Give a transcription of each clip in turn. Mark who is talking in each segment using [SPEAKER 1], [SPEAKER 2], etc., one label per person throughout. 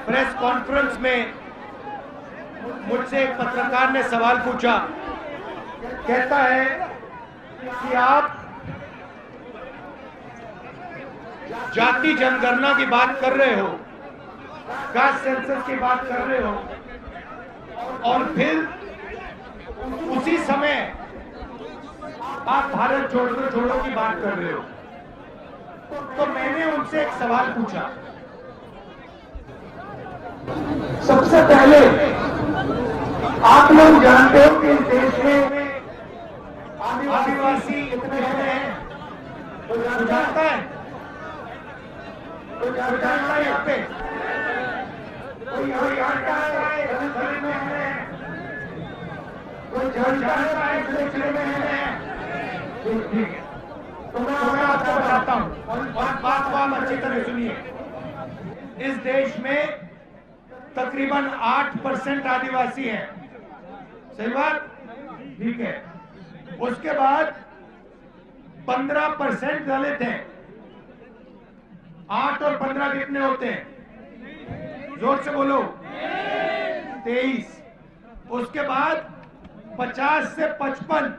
[SPEAKER 1] Press conference में मुझसे एक पत्रकार ने सवाल पूछा। कहता है कि आप जाति जनगणना की बात कर रहे हो, कास्ट सेंसस की बात कर रहे हो, और फिर उसी समय आप भारत जोड़ो की बात कर रहे हो। तो मैंने उनसे एक सवाल पूछा। सबसे पहले आप लोग जानते हो कि इस देश में आदिवासी कितने हैं? तो जानता है? तो जानता है? यहाँ पे कोई जानता है? दलित में है? कोई जानता है? सिलसिले में है? ठीक है, तो मैं आपको बताता हूँ और बात अच्छी तरह सुनिए। इस देश में तकरीबन 8% आदिवासी हैं, सही बात? ठीक है। उसके बाद 15% दलित हैं। 8 और 15 कितने होते हैं? जोर से बोलो। 23। उसके बाद 50 से 55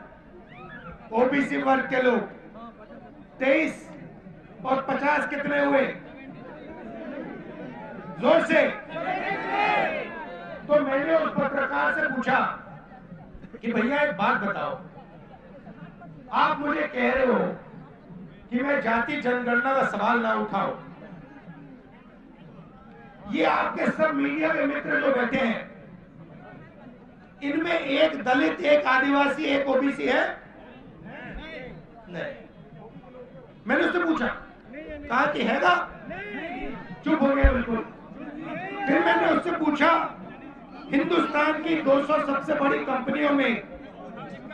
[SPEAKER 1] ओबीसी वर्ग के लोग। 23 और 50 कितने हुए? जोर से। तो मैंने उस पत्रकार से पूछा कि भैया एक बात बताओ, आप मुझे कह रहे हो कि मैं जाति जनगणना का सवाल ना उठाओ। ये आपके सब मीडिया के मित्र जो बैठे हैं, इनमें एक दलित, एक आदिवासी, एक ओबीसी है? नहीं। मैंने उससे पूछा, कहा कि हैगा? चुप हो गया बिल्कुल। फिर मैंने उससे पूछा, हिंदुस्तान की 200 सबसे बड़ी कंपनियों में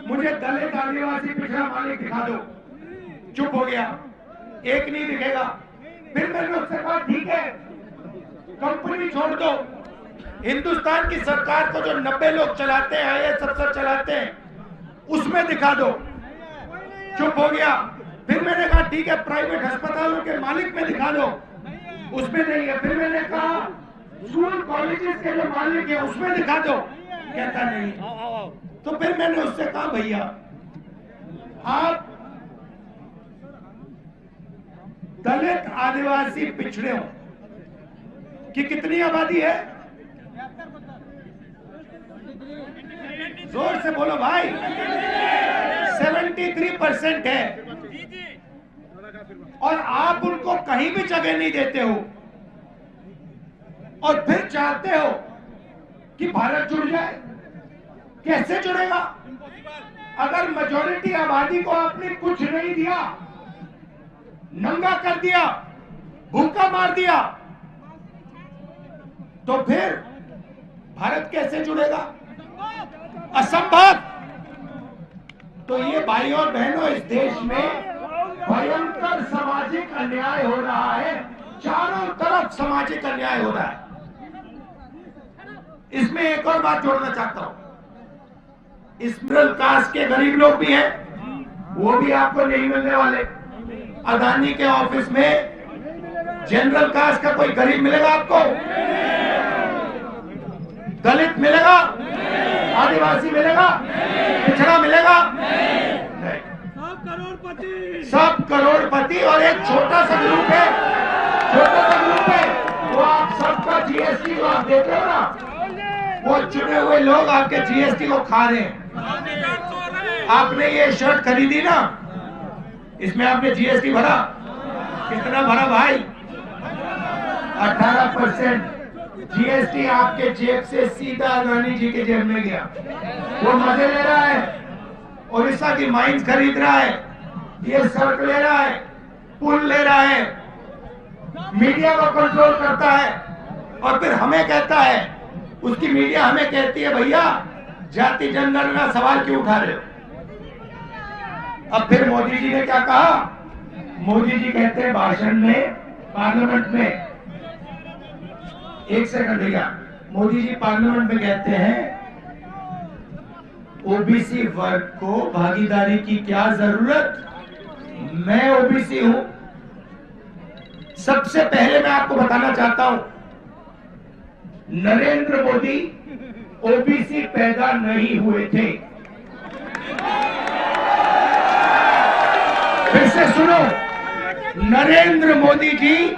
[SPEAKER 1] मुझे दलित, आदिवासी, पिछड़ा मालिक दिखा दो। चुप हो गया, एक नहीं दिखेगा। फिर मैंने उससे कहा ठीक है, कंपनी छोड़ दो, हिंदुस्तान की सरकार को जो 90 लोग चलाते हैं, IAS अफसर चलाते हैं, उसमें दिखा दो। चुप हो गया। फिर मैंने कहा ठीक है, प्राइवेट अस्पतालों के मालिक में दिखा दो, उसमें नहीं है। फिर मैंने कहा स्कूल कॉलेजेस के जो मालिक है उसमें दिखा दो, कहता नहीं। तो फिर मैंने उससे कहा भैया आप दलित, आदिवासी, पिछड़े हो कि कितनी आबादी है? जोर से बोलो भाई। 73% है। और आप उनको कहीं भी जगह नहीं देते हो और फिर चाहते हो कि भारत जुड़ जाए। कैसे जुड़ेगा? अगर मेजॉरिटी आबादी को आपने कुछ नहीं दिया, नंगा कर दिया, भूखा मार दिया, तो फिर भारत कैसे जुड़ेगा? असंभव। तो ये भाइयों और बहनों, इस देश में भयंकर सामाजिक अन्याय हो रहा है। चारों तरफ सामाजिक अन्याय हो रहा है। इसमें एक और बात जोड़ना चाहता हूं। इस मिडिल कास्ट के गरीब लोग भी हैं, वो भी आपको नहीं मिलने वाले। अदानी के ऑफिस में जनरल कास्ट का कोई गरीब मिलेगा आपको? दलित मिलेगा? आदिवासी मिलेगा? पिछड़ा मिलेगा? नहीं। सब करोड़पति। और एक छोटा सा ग्रुप है, वो आप सबका GST को आप देते हो ना, वो चुने हुए लोग आपके GST को खा रहे हैं। आपने ये शर्ट खरीदी ना, इसमें आपने GST भरा? कितना भरा भाई? 18% GST आपके जेब से सीधा अदानी जी के जेब में गया। वो मजे ले रहा है, ओडिशा की माइंस खरीद रहा है, ये सड़क ले रहा है, पुल ले रहा है, मीडिया को कंट्रोल करता है, और फिर हमें कहता है, उसकी मीडिया हमें कहती है भैया जाति जनगणना सवाल क्यों उठा रहे हो? अब फिर मोदी जी ने क्या कहा? मोदी जी कहते हैं भाषण में, पार्लियामेंट में, एक सेकंड भैया, मोदी जी पार्लियामेंट में कहते हैं ओबीसी वर्ग को भागीदारी की क्या जरूरत? मैं ओबीसी हूं। सबसे पहले मैं आपको बताना चाहता हूं नरेंद्र मोदी ओबीसी पैदा नहीं हुए थे। फिर से सुनो, नरेंद्र मोदी जी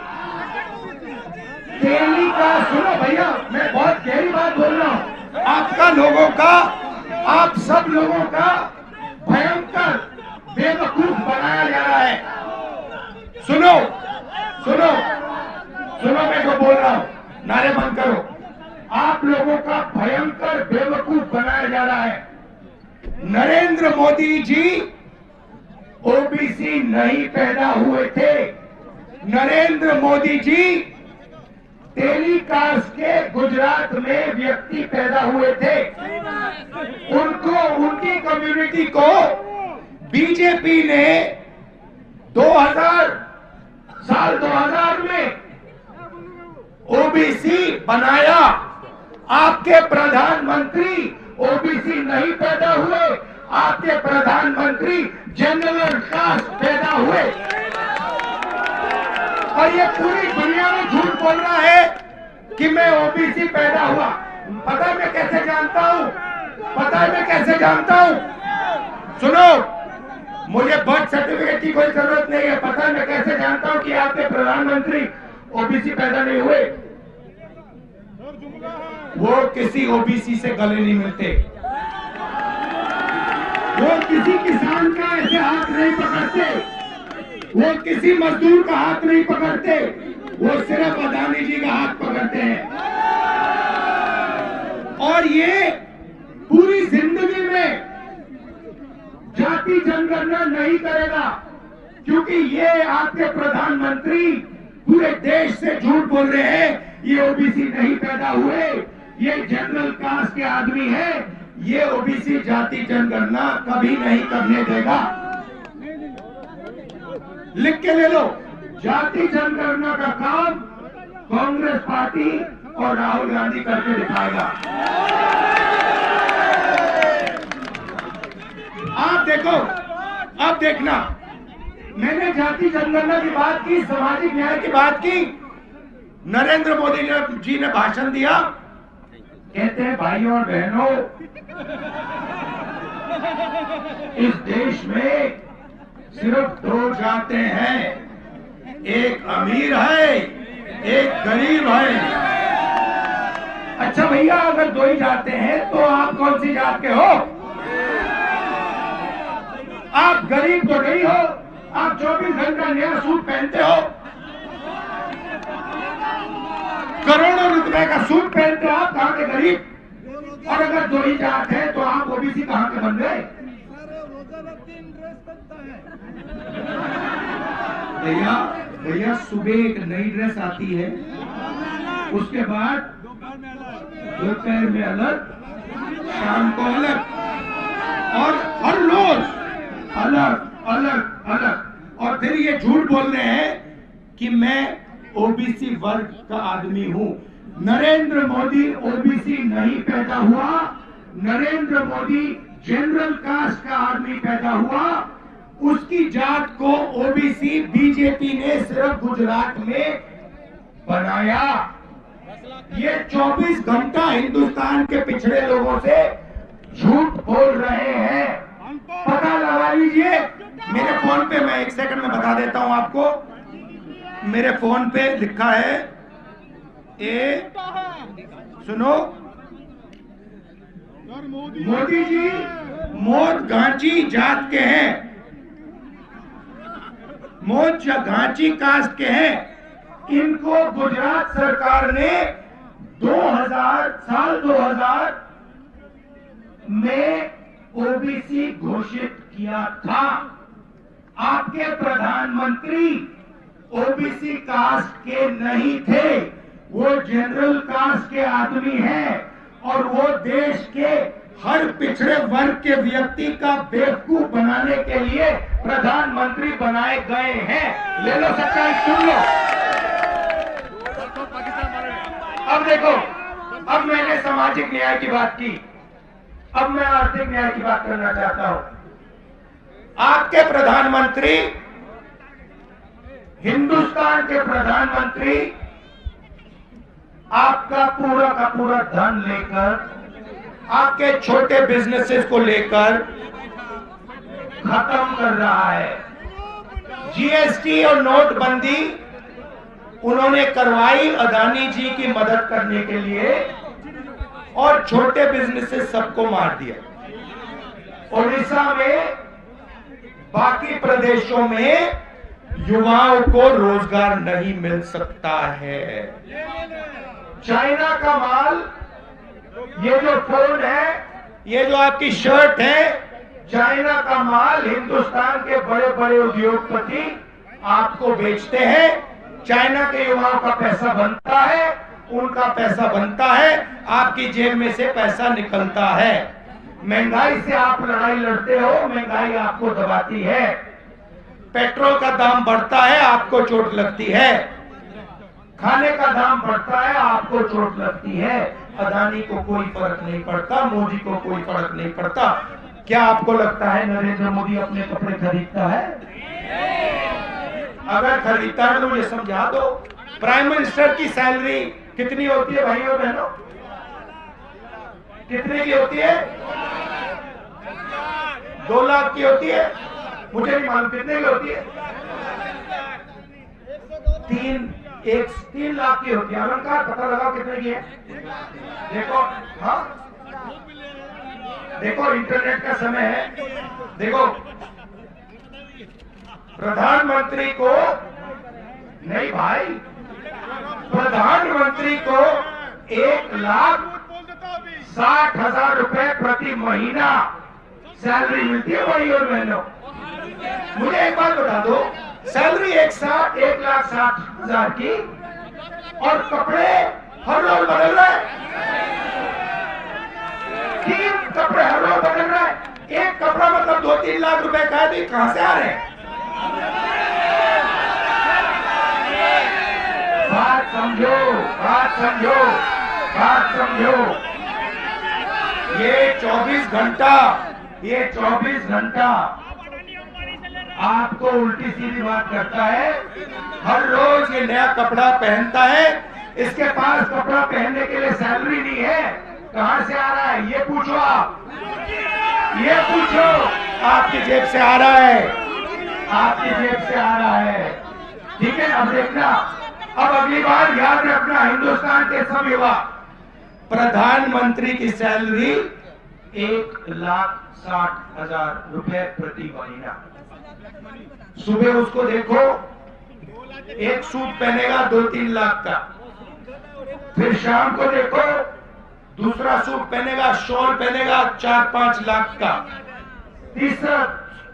[SPEAKER 1] दिल्ली का, सुनो भैया, मैं बहुत गहरी बात बोल रहा हूं, आपका लोगों का, आप सब लोगों का भयंकर बेवकूफ बनाया जा रहा है। सुनो सुनो सुनो, मैं जो बोल रहा हूं, नारे बंद करो। आप लोगों का भयंकर बेवकूफ बनाया जा रहा है। नरेंद्र मोदी जी ओबीसी नहीं पैदा हुए थे। नरेंद्र मोदी जी टेलीकास्ट के गुजरात में व्यक्ति पैदा हुए थे। उनको, उनकी कम्युनिटी को बीजेपी ने 2000 में ओबीसी बनाया। आपके प्रधानमंत्री ओबीसी नहीं पैदा हुए, आपके प्रधानमंत्री जनरल कास्ट पैदा हुए। और ये पूरी दुनिया में झूठ बोल रहा है कि मैं ओबीसी पैदा हुआ। पता है मैं कैसे जानता हूं? पता है मैं कैसे जानता हूं? सुनो, मुझे बर्थ सर्टिफिकेट की कोई जरूरत नहीं है। पता है मैं कैसे जानता हूं कि आपके प्रधानमंत्री ओबीसी पैदा नहीं हुए? वो किसी ओबीसी से गले नहीं मिलते, वो किसी किसान का ऐसे हाथ नहीं पकड़ते, वो किसी मजदूर का हाथ नहीं पकड़ते, वो सिर्फ अदानी जी का हाथ पकड़ते हैं। और ये पूरी जिंदगी में जाति जनगणना नहीं करेगा, क्योंकि ये आपके प्रधानमंत्री पूरे देश से झूठ बोल रहे हैं। ये ओबीसी नहीं पैदा हुए, ये जनरल कास्ट के आदमी है, ये ओबीसी जाति जनगणना कभी नहीं करने देगा। लिख के ले लो, जाति जनगणना का काम कांग्रेस पार्टी और राहुल गांधी करके दिखाएगा। आप देखो, अब देखना, मैंने जाति जनगणना की बात की, सामाजिक न्याय की बात की, नरेंद्र मोदी जी ने भाषण दिया, कहते हैं भाइयों और बहनों, इस देश में सिर्फ 2 जातें हैं, एक अमीर है, एक गरीब है। अच्छा भैया, अगर 2 ही जाते हैं तो आप कौन सी जात के हो? आप गरीब तो नहीं हो, आप 24 घंटा नया सूट पहनते हो, करोड़ों रुपए का सूट पहनते हो, आप कहां के गरीब? और अगर 2 ही जात है तो आप ओबीसी कहां के बन गए? भैया भैया, सुबह एक नई ड्रेस आती है, उसके बाद दोपहर में अलग, शाम को अलग, और हर रोज अलग अलग अलग। और फिर ये झूठ बोल रहे हैं कि मैं ओबीसी वर्ग का आदमी हूं। नरेंद्र मोदी ओबीसी नहीं पैदा हुआ, नरेंद्र मोदी जनरल कास्ट का आदमी पैदा हुआ। उसकी जात को ओबीसी बीजेपी ने सिर्फ गुजरात में बनाया। ये 24 घंटा हिंदुस्तान के पिछड़े लोगों से झूठ बोल रहे हैं। पता लगा लीजिए, मेरे फोन पे, मैं 1 सेकंड में बता देता हूं आपको, मेरे फोन पे लिखा है, सुनो, मोदी जी मोद घांची जात के हैं, मोद घांची कास्ट के हैं। इनको गुजरात सरकार ने 2000 में ओबीसी घोषित किया था। आपके प्रधानमंत्री ओबीसी कास्ट के नहीं थे, वो जनरल कास्ट के आदमी हैं, और वो देश के हर पिछड़े वर्ग के व्यक्ति का बेवकूफ बनाने के लिए प्रधानमंत्री बनाए गए हैं। ले लो, सच्चाई सुन लो। अब देखो, अब मैंने सामाजिक न्याय की बात की, अब मैं आर्थिक न्याय की बात करना चाहता हूं। आपके प्रधानमंत्री, हिंदुस्तान के प्रधानमंत्री आपका पूरा का पूरा धन लेकर, आपके छोटे बिजनेसेस को लेकर खत्म कर रहा है। जीएसटी और नोटबंदी उन्होंने करवाई अदानी जी की मदद करने के लिए, और छोटे बिजनेसेस सबको मार दिया। ओडिशा में, बाकी प्रदेशों में युवाओं को रोजगार नहीं मिल सकता है। चाइना का माल, ये जो फोन है, ये जो आपकी शर्ट है, चाइना का माल हिंदुस्तान के बड़े बड़े उद्योगपति आपको बेचते हैं। चाइना के युवाओं का पैसा बनता है, उनका पैसा बनता है, आपकी जेब में से पैसा निकलता है। महंगाई से आप लड़ाई लड़ते हो, महंगाई आपको दबाती है। पेट्रोल का दाम बढ़ता है, आपको चोट लगती है। खाने का दाम बढ़ता है, आपको चोट लगती है। अदानी को कोई फर्क नहीं पड़ता, मोदी को कोई फर्क नहीं पड़ता। क्या आपको लगता है नरेंद्र मोदी अपने कपड़े खरीदता है? अगर खरीदता है तो मुझे समझा दो, प्राइम मिनिस्टर की सैलरी कितनी होती है भाइयों बहनों? कितने की होती है? 2 लाख की होती है? मुझे नहीं मालूम कितने की होती है। 3 लाख की होती है। अलंकार पता लगाओ कितने की है। देखो, हाँ देखो, इंटरनेट का समय है। देखो, प्रधानमंत्री को नहीं भाई, प्रधानमंत्री को 1,60,000 रुपए प्रति महीना सैलरी मिलती है भाई और बहनों। मुझे एक बात बता दो, सैलरी 1,60,000 की, और कपड़े हर रोज बदल रहे हैं। 3 कपड़े हर रोज बदल रहे हैं। एक कपड़ा मतलब 2-3 लाख रुपए का है। कहां से आ रहे हैं? बात समझो, बात समझो, बात समझो। ये 24 घंटा आपको उल्टी सीधी बात करता है। हर रोज ये नया कपड़ा पहनता है। इसके पास कपड़ा पहनने के लिए सैलरी नहीं है। कहां से आ रहा है ये पूछो आप, ये पूछो। आपकी जेब से आ रहा है, आपकी जेब से आ रहा है। ठीक है, अब देखना, अब अगली बार याद रखना, हिंदुस्तान के सब युवा, प्रधानमंत्री की सैलरी 1,60,000 रुपए प्रति महीना। सुबह उसको देखो, एक सूट पहनेगा 2-3 लाख का। फिर शाम को देखो, दूसरा सूट पहनेगा, शॉल पहनेगा 4-5 लाख का। तीसरा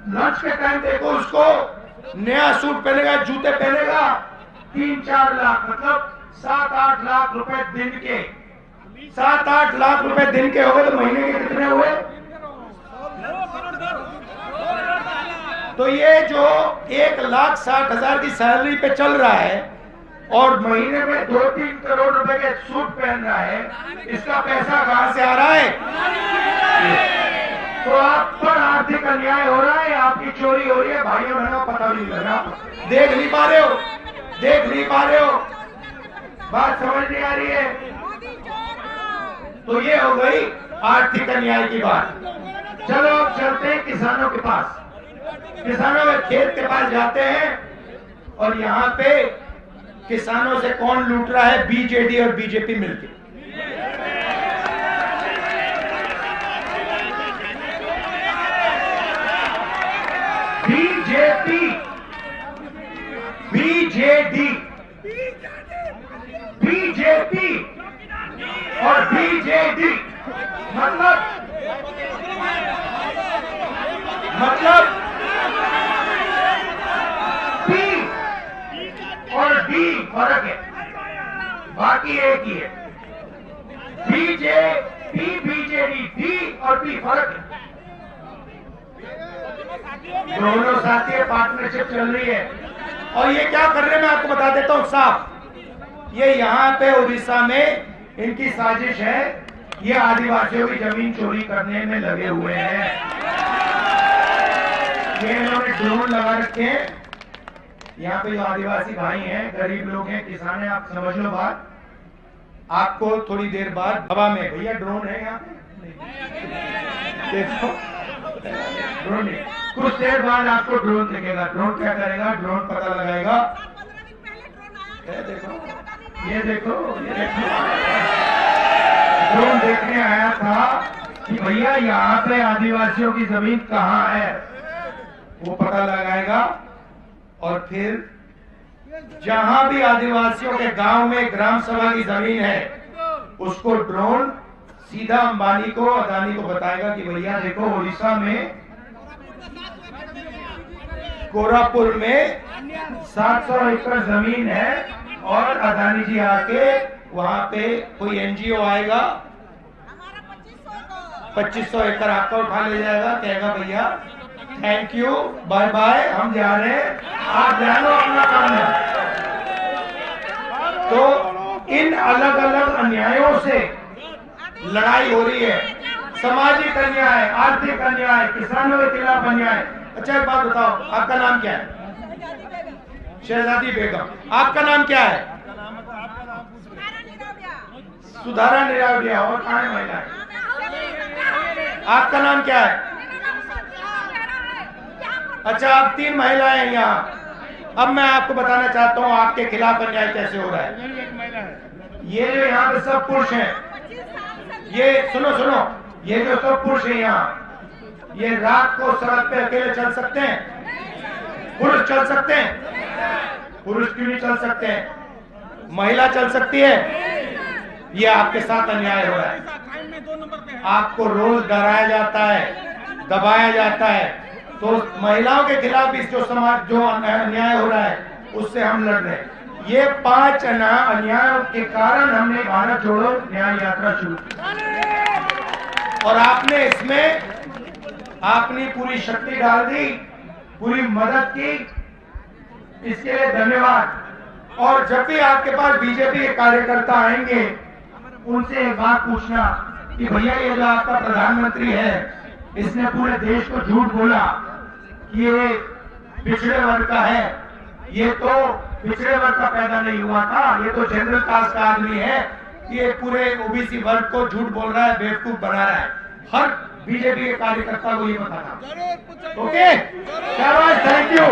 [SPEAKER 1] लंच के टाइम देखो उसको, नया सूट पहनेगा, जूते पहनेगा 3-4 लाख, मतलब 7-8 लाख रुपए दिन के। 7-8 लाख रुपए दिन के हो गए तो महीने के कितने हुए? तो ये जो 1,60,000 की सैलरी पे चल रहा है और महीने में 2-3 करोड़ रुपए के सूट पहन रहा है, इसका पैसा कहां से आ रहा है? तो आप पर आर्थिक अन्याय हो रहा है, आपकी चोरी हो रही है। भाइयों बहनों, पता नहीं लग रहा, देख नहीं पा रहे हो, देख नहीं पा रहे हो, बात समझ नहीं आ रही है। तो ये हो गई आर्थिक अन्याय की बात। चलो अब चलते हैं किसानों के पास। किसानों के खेत के पास जाते हैं, और यहाँ पे किसानों से कौन लूट रहा है? बीजेडी और बीजेपी मिलकर। बीजेपी और बीजेडी मतलब पी और डी फर्क है, बाकी एक ही है। बीजेपी, बीजेडी, डी और पी फर्क है। दोनों साथी पार्टनरशिप चल रही है। और ये क्या कर रहे हैं मैं आपको बता देता हूं साफ। ये यहाँ पे उड़ीसा में इनकी साजिश है, ये आदिवासियों की जमीन चोरी करने में लगे हुए हैं। ये इन्होंने ड्रोन लगा रखे हैं। यहाँ पे जो आदिवासी भाई हैं, गरीब लोग हैं, किसान हैं, आप समझ लो बात। आपको थोड़ी देर बाद हवा में, भैया ड्रोन है यहाँ पे? देखो ड्रोन नहीं, कुछ देर बाद आपको ड्रोन दिखेगा। ड्रोन क्या करेगा? ड्रोन पता लगाएगा। ये देखो, ये देखो, ये देखो, ड्रोन देखने आया था कि भैया यहाँ पे आदिवासियों की जमीन कहाँ है, वो पता लगाएगा। और फिर जहां भी आदिवासियों के गांव में ग्राम सभा की जमीन है, उसको ड्रोन सीधा अंबानी को, अदानी को बताएगा कि भैया देखो उड़ीसा में कोरापुर में 700 एकड़ जमीन है और अदानी जी आके वहां पे कोई एनजीओ आएगा, 2500 एकड़ आपका उठा ले जाएगा, कहेगा भैया थैंक यू, बाय बाय, हम जा रहे हैं, आप ध्यान दो अपना काम है। तो इन अलग अलग अन्यायों से लड़ाई हो रही है। सामाजिक अन्याय, आर्थिक अन्याय, किसानों के खिलाफ अन्याय। अच्छा एक बात बताओ, आपका नाम क्या है? शहजादी बेगम। आपका नाम क्या है? सुधारा निरावलिया। और कहाँ है महिला? आपका नाम क्या है? अच्छा, आप 3 महिलाएं हैं यहाँ। अब मैं आपको बताना चाहता हूँ आपके खिलाफ अन्याय कैसे हो रहा है। ये जो यहाँ पे सब पुरुष हैं, ये सुनो सुनो, ये जो सब पुरुष हैं यहाँ, ये रात को सड़क पे अकेले चल सकते हैं? पुरुष चल सकते हैं? पुरुष क्यों नहीं चल सकते हैं? महिला चल सकती है? ये आपके साथ अन्याय हो रहा है। आपको रोज डराया जाता है, दबाया जाता है। तो महिलाओं के खिलाफ इस जो समाज जो अन्याय हो रहा है, उससे हम लड़ रहे हैं। ये 5 अन्यायों के कारण हमने भारत जोड़ो न्याय यात्रा शुरू की और आपने इसमें अपनी पूरी शक्ति डाल दी, पूरी मदद की, इसके लिए धन्यवाद। और जब भी आपके पास बीजेपी के कार्यकर्ता आएंगे, उनसे एक बात पूछना कि भैया ये जो आपका प्रधानमंत्री है, इसने पूरे देश को झूठ बोला कि ये पिछड़े वर्ग का है। ये तो पिछड़े वर्ग का पैदा नहीं हुआ था, ये तो जनरल कास्ट का आदमी है। ये पूरे ओबीसी वर्ग को झूठ बोल रहा है, बेवकूफ बना रहा है। हर बीजेपी के कार्यकर्ता को ये बताना। ओके, शाबाश, थैंक यू।